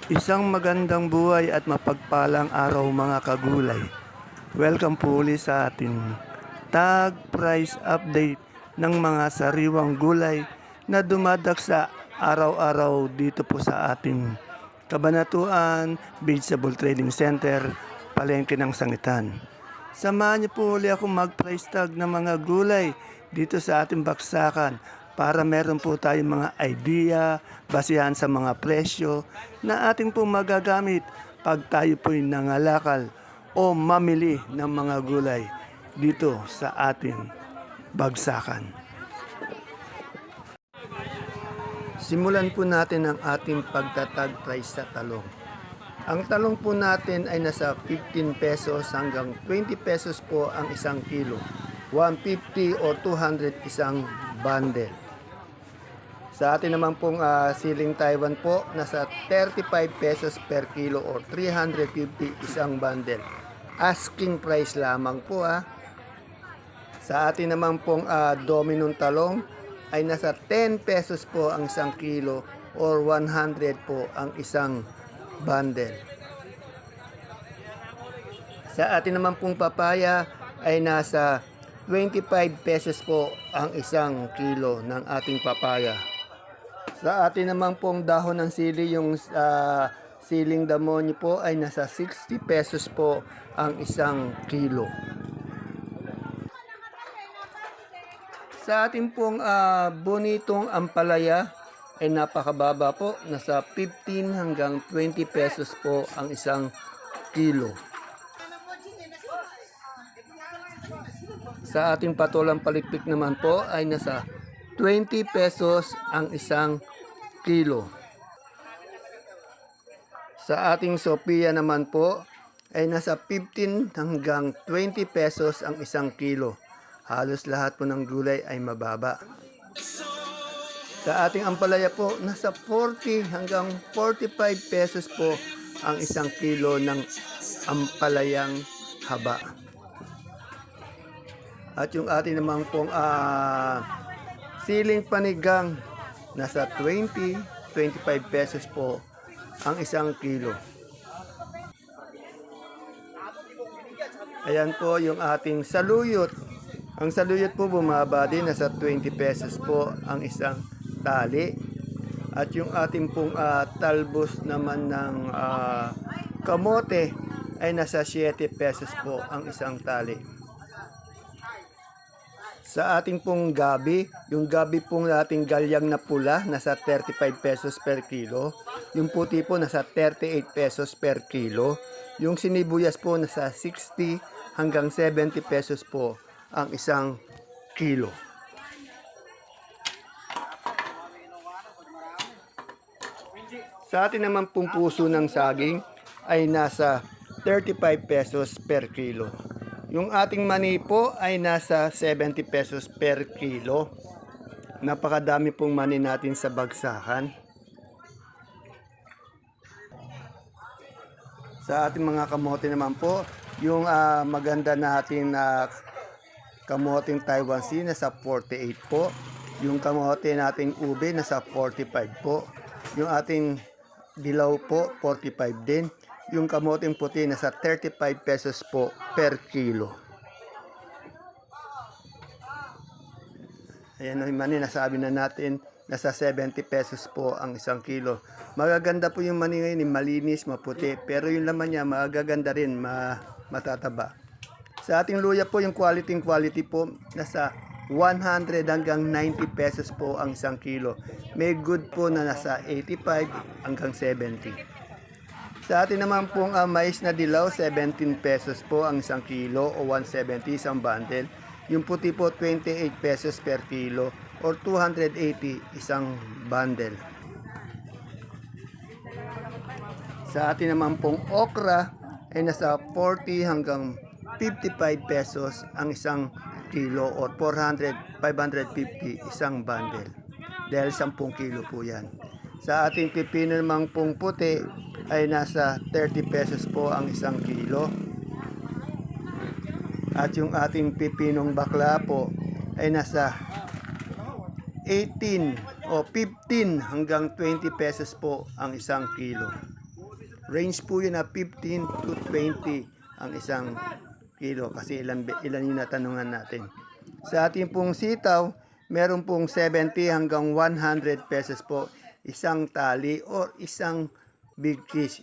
Isang magandang buhay at mapagpalang araw mga kagulay. Welcome po ulit sa ating tag price update ng mga sariwang gulay na dumadagsa araw-araw dito po sa ating Kabanatuan Vegetable Trading Center, Palengke ng Sangitan. Samahan niyo po ulit ako mag-price tag ng mga gulay dito sa ating baksakan para meron po tayong mga idea basihan sa mga presyo na ating po magagamit pag tayo po'y nangalakal o mamili ng mga gulay dito sa ating bagsakan. Simulan po natin ang ating pagtatag price sa talong. Ang talong po natin ay nasa 15 pesos hanggang 20 pesos po ang isang kilo. 150 or 200 isang bundle. Sa atin naman pong siling Taiwan po, nasa 35 pesos per kilo or 350 isang bundle. Asking price lamang po . Sa atin naman pong dominong talong ay nasa 10 pesos po ang isang kilo or 100 po ang isang bundle. Sa atin naman pong papaya ay nasa 25 pesos po ang isang kilo ng ating papaya. Sa atin naman pong dahon ng sili, yung siling damonyo po ay nasa 60 pesos po ang isang kilo. Sa atin pong bonitong ampalaya ay napakababa po, nasa 15 hanggang 20 pesos po ang isang kilo. Sa ating patolang palikpik naman po ay nasa 20 pesos ang isang kilo. Sa ating Sophia naman po ay nasa 15 hanggang 20 pesos ang isang kilo. Halos lahat po ng gulay ay mababa. Sa ating ampalaya po, nasa 40 hanggang 45 pesos po ang isang kilo ng ampalayang haba. At yung ating naman pong siling panigang, nasa 20-25 pesos po ang isang kilo. Ayan po yung ating saluyot. Ang saluyot po bumaba din, nasa 20 pesos po ang isang tali. At yung ating pong talbos naman ng kamote ay nasa 7 pesos po ang isang tali. Sa ating pong gabi, yung gabi pong ating galyang na pula, nasa 35 pesos per kilo. Yung puti po, nasa 38 pesos per kilo. Yung sinibuyas po, nasa 60 hanggang 70 pesos po ang isang kilo. Sa atin naman pong puso ng saging ay nasa 35 pesos per kilo. Yung ating mani po ay nasa 70 pesos per kilo. Napakadami pong mani natin sa bagsakan. Sa ating mga kamote naman po, yung maganda natin na kamoting Taiwan Sea nasa 48 po. Yung kamote nating ube nasa 45 po. Yung ating dilaw po 45 din. Yung kamoting puti nasa 35 pesos po per kilo. Ayan yung mani, nasabi na natin nasa 70 pesos po ang isang kilo. Magaganda po yung mani ngayon, malinis, maputi. Pero yung laman niya magaganda rin, matataba. Sa ating luya po, yung quality po nasa 100 hanggang 90 pesos po ang isang kilo. May good po na nasa 85 hanggang 70. Sa atin naman pong mais na dilaw, 17 pesos po ang isang kilo o 170 isang bundle. Yung puti po, 28 pesos per kilo or 280 isang bundle. Sa atin naman pong okra ay nasa 40 hanggang 55 pesos ang isang kilo or 550 isang bundle. Dahil 10 kilo po yan. Sa ating pipino naman pong puti ay nasa 30 pesos po ang isang kilo. At yung ating pipinong bakla po ay nasa 18 o 15 hanggang 20 pesos po ang isang kilo. Range po yun na 15 to 20 ang isang kilo kasi ilan yung natanungan natin. Sa ating pong sitaw, meron pong 70 hanggang 100 pesos po isang tali or isang big fish.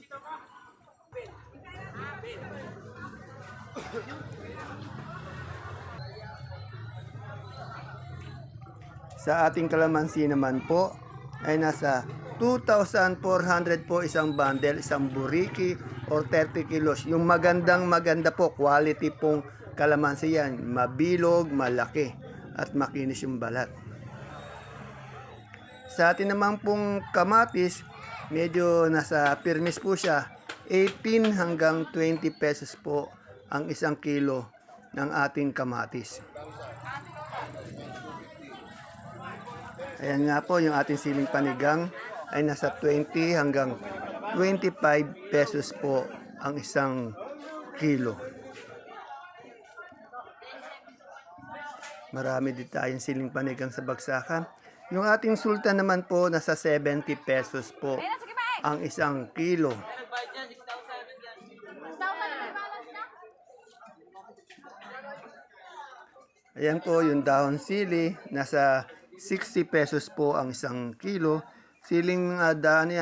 Sa ating kalamansi naman po ay nasa 2,400 po isang bundle, isang buriki or 30 kilos. Yung maganda po, quality pong kalamansi yan. Mabilog, malaki at makinis yung balat. Sa atin naman pong kamatis, medyo nasa permis po siya. 18 hanggang 20 pesos po ang isang kilo ng ating kamatis. Ayan nga po, yung ating siling panigang ay nasa 20 hanggang 25 pesos po ang isang kilo. Marami din tayong siling panigang sa bagsakan. Yung ating sultan naman po, nasa 70 pesos po ang isang kilo. Ayan po, yung dahon sili, nasa 60 pesos po ang isang kilo. Siling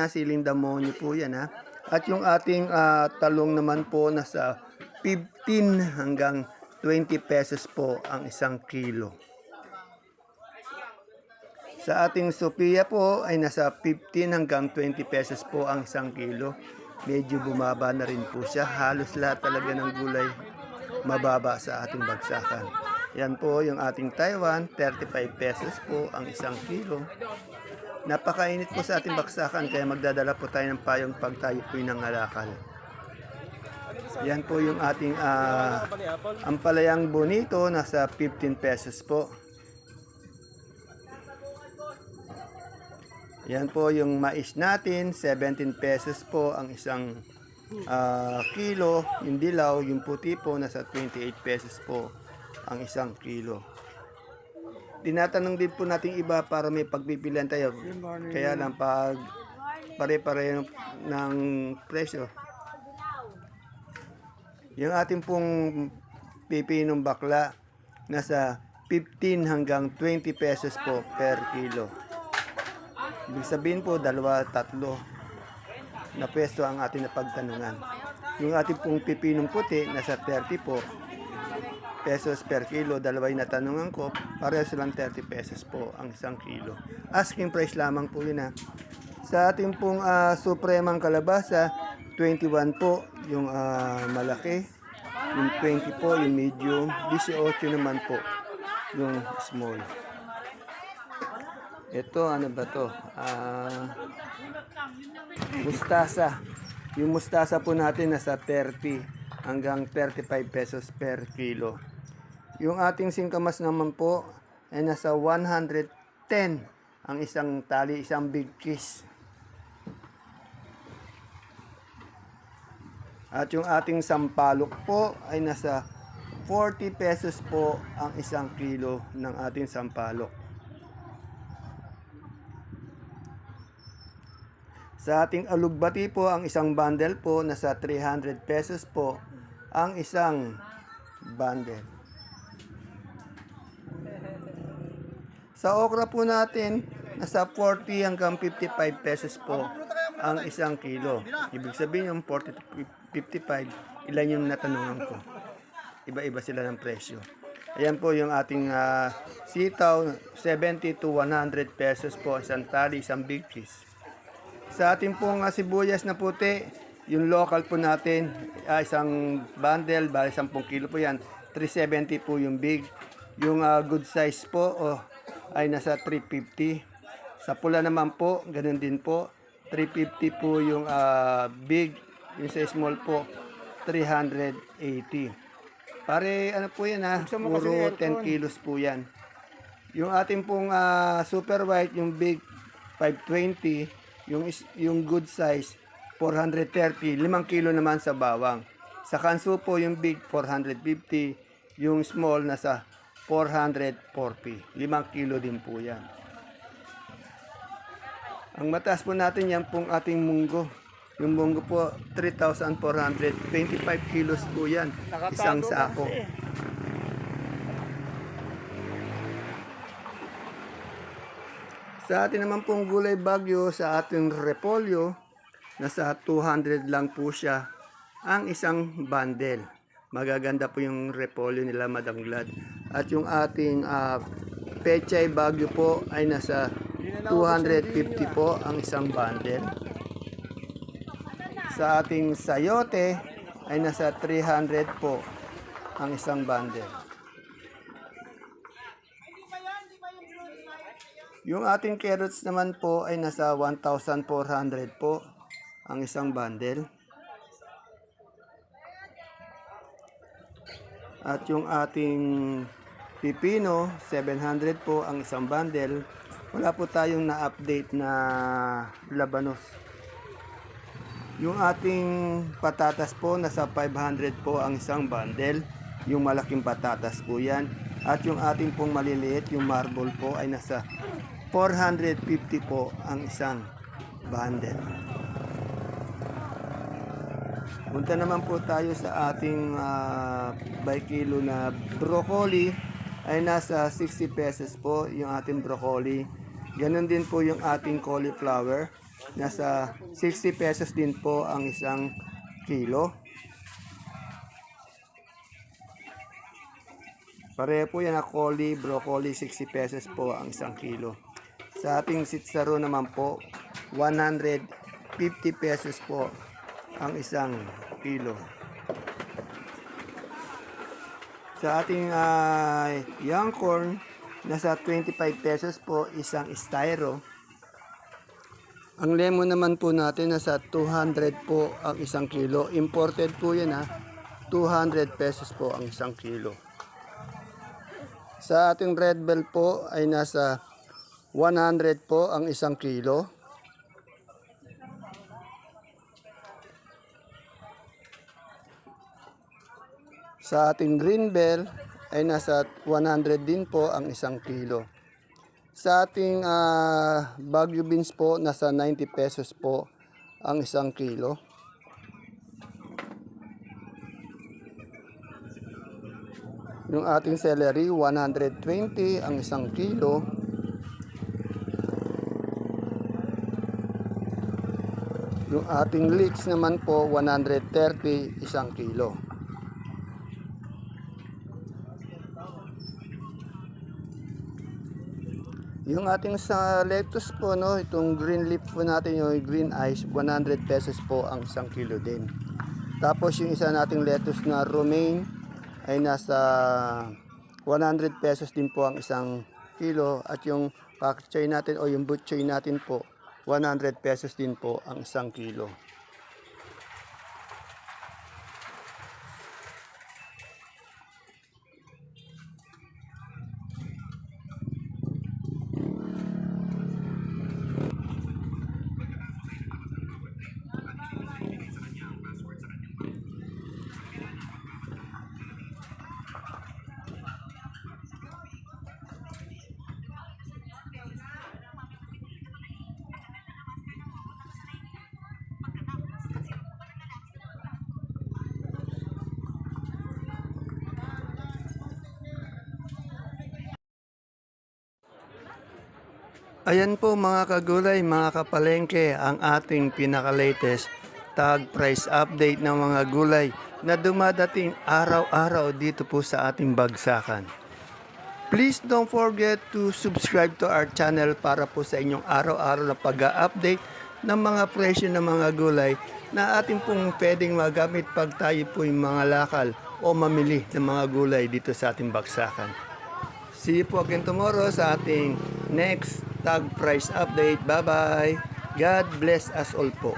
siling damonyo po yan ha. At yung ating talong naman po nasa 15 hanggang 20 pesos po ang isang kilo. Sa ating Sophia po ay nasa 15 hanggang 20 pesos po ang isang kilo. Medyo bumaba na rin po siya. Halos lahat talaga ng gulay mababa sa ating bagsakan. Yan po yung ating Taiwan, 35 pesos po ang isang kilo. Napakainit po sa ating baksakan kaya magdadala po tayo ng payong pag tayo po'y nangalakal. Yan po yung ating ampalayang bonito, nasa 15 pesos po. Yan po yung mais natin, 17 pesos po ang isang kilo. Yung dilaw, yung puti po, nasa 28 pesos po ang isang kilo. Tinatanong din po natin iba para may pagpipilian tayo. Kaya lang pag pare-pare ng presyo. Yung ating pong pipinong bakla nasa 15 hanggang 20 pesos po per kilo. Ibig sabihin po, dalawa, tatlo na peso ang ating napagtanungan. Yung ating pong pipinong puti nasa 34 pesos per kilo, dalawa yung natanungan ko, parehas lang 30 pesos po ang isang kilo. Asking price lamang po yun ha. Sa ating pong supremang kalabasa, 21 po yung malaki, yung 20 po yung medium, 18 naman po yung small. Ito, ano ba to? Mustasa. Yung mustasa po natin nasa 30 hanggang 35 pesos per kilo. Yung ating singkamas naman po ay nasa 110 ang isang tali, isang big kiss. At yung ating sampalok po ay nasa 40 pesos po ang isang kilo ng ating sampalok. Sa ating alugbati po, ang isang bundle po nasa 300 pesos po ang isang bundle. Sa okra po natin, nasa 40 hanggang 55 pesos po ang isang kilo. Ibig sabihin yung 40 to 55, ilan yung natanungan ko. Iba-iba sila ng presyo. Ayan po yung ating sitaw, 70 to 100 pesos po isang tali, isang big piece. Sa ating pong sibuyas na puti, yung local po natin, isang bundle, bali 10 kilo po yan, 370 po yung big. Yung good size po, ay nasa 350. Sa pula naman po, ganun din po. 350 po yung big, yung sa small po, 380. Pare, ano po yan ha, puro 10 kilos po yan. Yung ating pong super white, yung big, 520. Yung good size, 430. 5 kilo naman sa bawang. Sa kanso po, yung big, 450. Yung small, nasa 440. 5 kilo din po yan. Ang mataas po natin yan pong ating munggo. Yung munggo po, 3,400. 25 kilos po yan. Isang sako. Sa atin naman pong gulay bagyo, sa ating repolyo, nasa 200 lang po siya ang isang bundle. Magaganda po yung repolyo nila, Madam Glad. At yung ating pechay bagyo po ay nasa 250 po ang isang bundle. Sa ating sayote ay nasa 300 po ang isang bundle. Yung ating carrots naman po ay nasa 1,400 po ang isang bundle. At yung ating pipino, 700 po ang isang bundle. Wala po tayong na-update na labanos. Yung ating patatas po, nasa 500 po ang isang bundle. Yung malaking patatas po yan. At yung ating pong maliliit, yung marble po, ay nasa 450 po ang isang bundle. Punta naman po tayo sa ating by kilo na broccoli, ay nasa 60 pesos po yung ating broccoli. Ganon din po yung ating cauliflower, nasa 60 pesos din po ang isang kilo. Pareho po yan na broccoli 60 pesos po ang isang kilo. Sa ating sitsaro naman po, 150 pesos po ang isang kilo. Sa ating young corn, nasa 25 pesos po isang styro. Ang lemon naman po natin, nasa 200 po ang isang kilo. Imported po yan 200 pesos po ang isang kilo. Sa ating red bell po ay nasa 100 po ang isang kilo. Sa ating green bell ay nasa 100 din po ang isang kilo. Sa ating Baguio beans po, nasa 90 pesos po ang isang kilo. Yung ating celery, 120 ang isang kilo. Yung ating leeks naman po, 130 isang kilo. Yung ating sa lettuce po, itong green leaf po natin, yung green eyes, 100 pesos po ang isang kilo din. Tapos yung isa nating lettuce na romaine ay nasa 100 pesos din po ang isang kilo. At yung pak choy natin o yung butchoy natin po, 100 pesos din po ang isang kilo. Ayan po mga kagulay, mga kapalengke, ang ating pinaka-latest tag price update ng mga gulay na dumadating araw-araw dito po sa ating bagsakan. Please don't forget to subscribe to our channel para po sa inyong araw-araw na pag-update ng mga presyo ng mga gulay na ating pong pwedeng magamit pag tayo po yung mga lakal o mamili ng mga gulay dito sa ating bagsakan. See you po again tomorrow sa ating next tag price update. Bye-bye. God bless us all po.